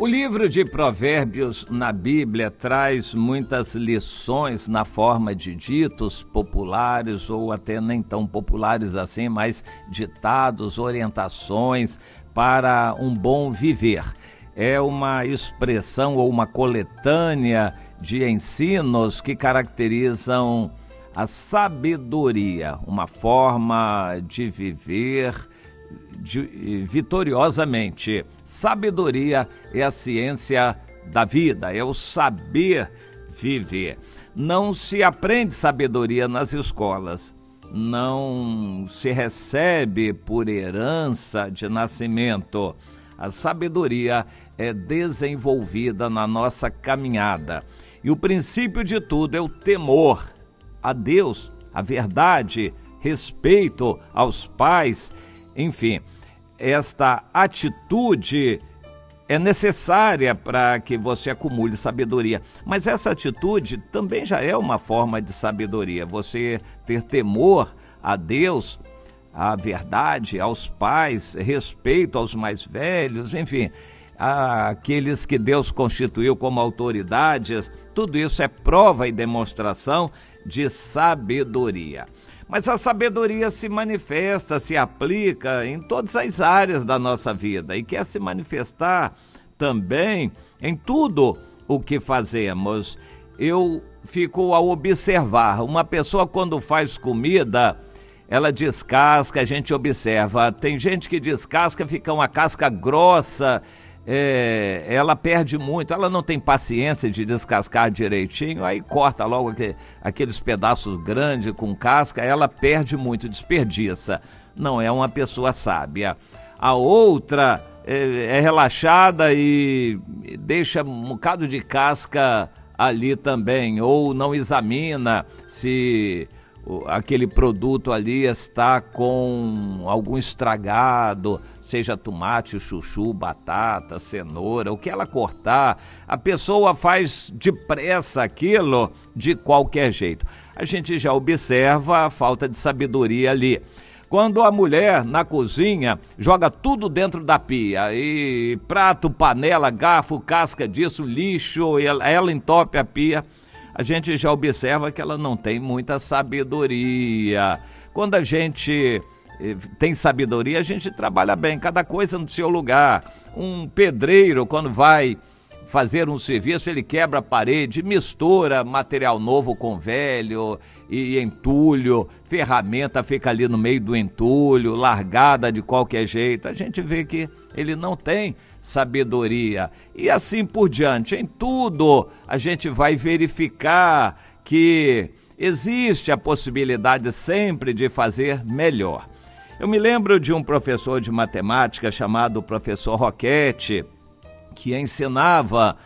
O livro de Provérbios na Bíblia traz muitas lições na forma de ditos populares ou até nem tão populares assim, mas ditados, orientações para um bom viver. É uma expressão ou uma coletânea de ensinos que caracterizam a sabedoria, uma forma de viver vitoriosamente. Sabedoria é a ciência da vida, é o saber viver. Não se aprende sabedoria nas escolas, não se recebe por herança de nascimento. A sabedoria é desenvolvida na nossa caminhada. E o princípio de tudo é o temor a Deus, a verdade, respeito aos pais. Enfim, esta atitude é necessária para que você acumule sabedoria. Mas essa atitude também já é uma forma de sabedoria. Você ter temor a Deus, à verdade, aos pais, respeito aos mais velhos, enfim, àqueles que Deus constituiu como autoridades. Tudo isso é prova e demonstração de sabedoria. Mas a sabedoria se manifesta, se aplica em todas as áreas da nossa vida e quer se manifestar também em tudo o que fazemos. Eu fico a observar, uma pessoa quando faz comida, ela descasca, a gente observa. Tem gente que descasca, fica uma casca grossa, ela perde muito, ela não tem paciência de descascar direitinho, aí corta logo aqueles pedaços grandes com casca, ela perde muito, desperdiça. Não é uma pessoa sábia. A outra é relaxada e deixa um bocado de casca ali também, ou não examina se aquele produto ali está com algum estragado, seja tomate, chuchu, batata, cenoura, o que ela cortar, a pessoa faz depressa aquilo de qualquer jeito. A gente já observa a falta de sabedoria ali. Quando a mulher na cozinha joga tudo dentro da pia, e prato, panela, garfo, casca disso, lixo, ela entope a pia, a gente já observa que ela não tem muita sabedoria. Quando a gente tem sabedoria, a gente trabalha bem, cada coisa no seu lugar. Um pedreiro, quando vai fazer um serviço, ele quebra a parede, mistura material novo com velho e entulho, ferramenta fica ali no meio do entulho, largada de qualquer jeito. A gente vê que ele não tem sabedoria. E assim por diante, em tudo a gente vai verificar que existe a possibilidade sempre de fazer melhor. Eu me lembro de um professor de matemática chamado professor Roquette, que ensinava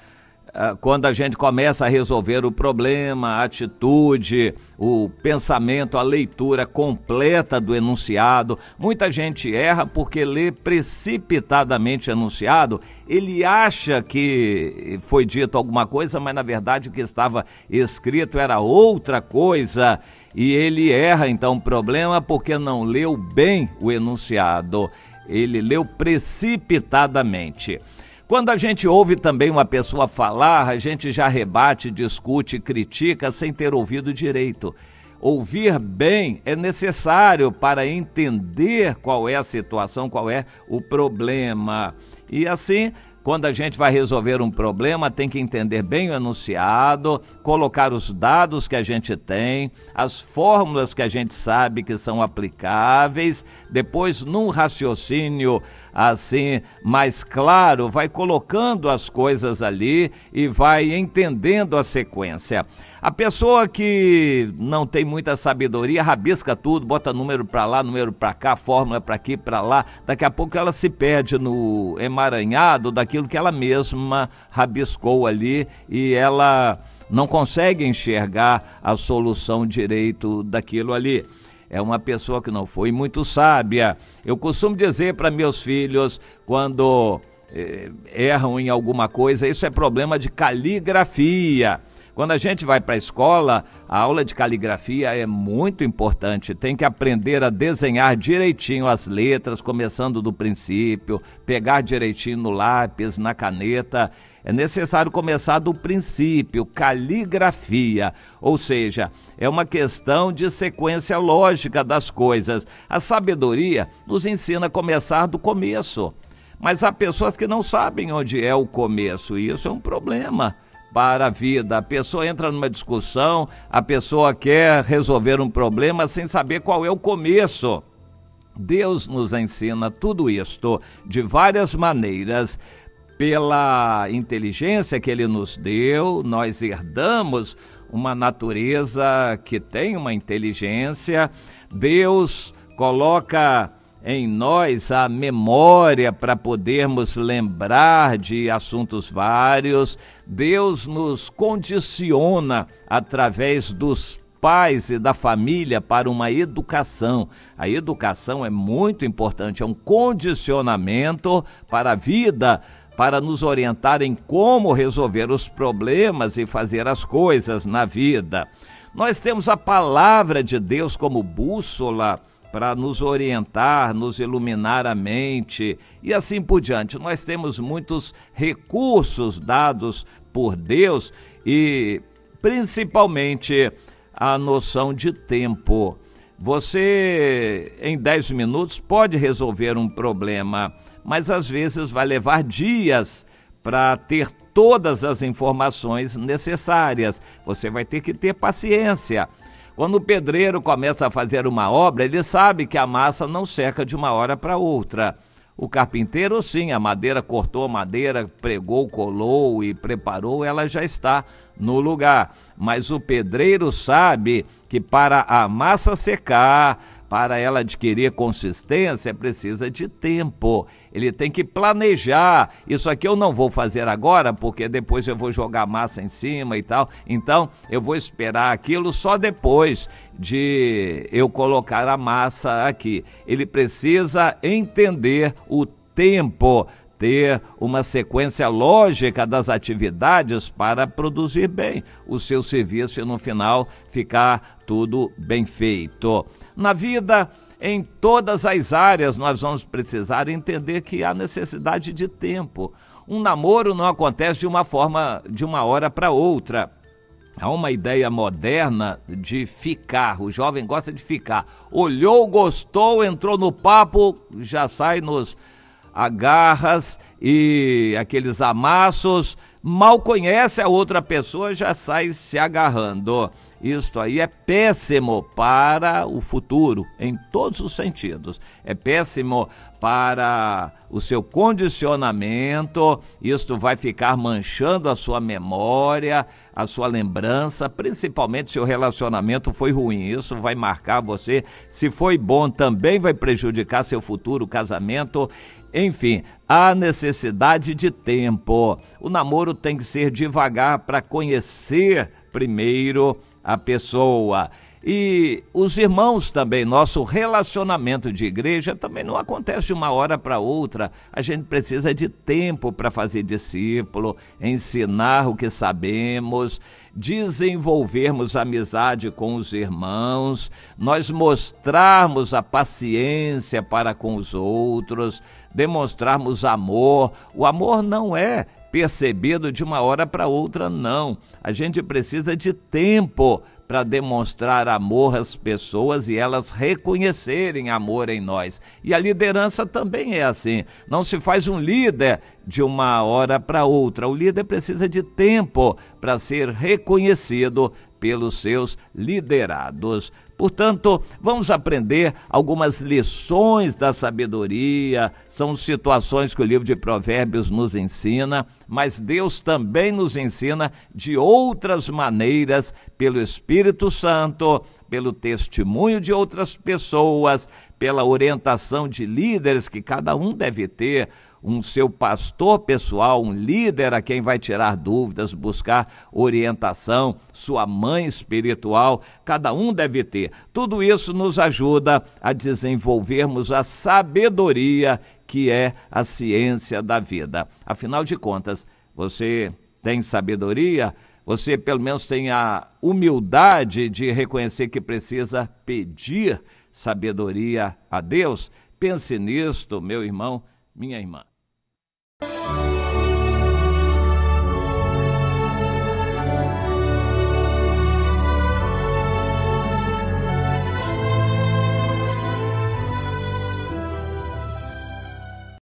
quando a gente começa a resolver o problema, a atitude, o pensamento, a leitura completa do enunciado. Muita gente erra porque lê precipitadamente o enunciado, ele acha que foi dito alguma coisa, mas na verdade o que estava escrito era outra coisa, e ele erra então o problema porque não leu bem o enunciado, ele leu precipitadamente. Quando a gente ouve também uma pessoa falar, a gente já rebate, discute, critica sem ter ouvido direito. Ouvir bem é necessário para entender qual é a situação, qual é o problema. E assim, quando a gente vai resolver um problema, tem que entender bem o enunciado, colocar os dados que a gente tem, as fórmulas que a gente sabe que são aplicáveis, depois num raciocínio assim mais claro, vai colocando as coisas ali e vai entendendo a sequência. A pessoa que não tem muita sabedoria rabisca tudo, bota número para lá, número para cá, fórmula para aqui, para lá. Daqui a pouco ela se perde no emaranhado daquilo que ela mesma rabiscou ali e ela não consegue enxergar a solução direito daquilo ali. É uma pessoa que não foi muito sábia. Eu costumo dizer para meus filhos, quando erram em alguma coisa, isso é problema de caligrafia. Quando a gente vai para a escola, a aula de caligrafia é muito importante. Tem que aprender a desenhar direitinho as letras, começando do princípio, pegar direitinho no lápis, na caneta. É necessário começar do princípio, caligrafia, ou seja, é uma questão de sequência lógica das coisas. A sabedoria nos ensina a começar do começo, mas há pessoas que não sabem onde é o começo, e isso é um problema para a vida. A pessoa entra numa discussão, a pessoa quer resolver um problema sem saber qual é o começo. Deus nos ensina tudo isto de várias maneiras. Pela inteligência que Ele nos deu, nós herdamos uma natureza que tem uma inteligência. Deus coloca em nós a memória para podermos lembrar de assuntos vários. Deus nos condiciona através dos pais e da família para uma educação. A educação é muito importante, é um condicionamento para a vida, para nos orientar em como resolver os problemas e fazer as coisas na vida. Nós temos a palavra de Deus como bússola para nos orientar, nos iluminar a mente e assim por diante. Nós temos muitos recursos dados por Deus e principalmente a noção de tempo. Você, em 10 minutos, pode resolver um problema, mas às vezes vai levar dias para ter todas as informações necessárias. Você vai ter que ter paciência. Quando o pedreiro começa a fazer uma obra, ele sabe que a massa não seca de uma hora para outra. O carpinteiro, sim, a madeira, cortou a madeira, pregou, colou e preparou, ela já está no lugar. Mas o pedreiro sabe que para a massa secar, para ela adquirir consistência, precisa de tempo. Ele tem que planejar. Isso aqui eu não vou fazer agora, porque depois eu vou jogar massa em cima e tal. Então, eu vou esperar aquilo só depois de eu colocar a massa aqui. Ele precisa entender o tempo, ter uma sequência lógica das atividades para produzir bem o seu serviço e no final ficar tudo bem feito. Na vida, em todas as áreas, nós vamos precisar entender que há necessidade de tempo. Um namoro não acontece de uma hora para outra. Há uma ideia moderna de ficar, o jovem gosta de ficar. Olhou, gostou, entrou no papo, já sai nos agarras e aqueles amassos, mal conhece a outra pessoa, já sai se agarrando. Isto aí é péssimo para o futuro, em todos os sentidos. É péssimo para o seu condicionamento, isto vai ficar manchando a sua memória, a sua lembrança, principalmente se o relacionamento foi ruim. Isso vai marcar você. Se foi bom, também vai prejudicar seu futuro casamento. Enfim, há necessidade de tempo. O namoro tem que ser devagar para conhecer primeiro a pessoa. E os irmãos também, nosso relacionamento de igreja também não acontece de uma hora para outra. A gente precisa de tempo para fazer discípulo, ensinar o que sabemos, desenvolvermos amizade com os irmãos, nós mostrarmos a paciência para com os outros, demonstrarmos amor. O amor não é percebido de uma hora para outra, não. A gente precisa de tempo para demonstrar amor às pessoas e elas reconhecerem amor em nós. E a liderança também é assim. Não se faz um líder de uma hora para outra. O líder precisa de tempo para ser reconhecido pelos seus liderados. Portanto, vamos aprender algumas lições da sabedoria. São situações que o livro de Provérbios nos ensina, mas Deus também nos ensina de outras maneiras, pelo Espírito Santo, pelo testemunho de outras pessoas, pela orientação de líderes que cada um deve ter, um seu pastor pessoal, um líder a quem vai tirar dúvidas, buscar orientação, sua mãe espiritual, cada um deve ter. Tudo isso nos ajuda a desenvolvermos a sabedoria que é a ciência da vida. Afinal de contas, você tem sabedoria? você pelo menos tem a humildade de reconhecer que precisa pedir sabedoria a Deus. Pense nisto, meu irmão, minha irmã.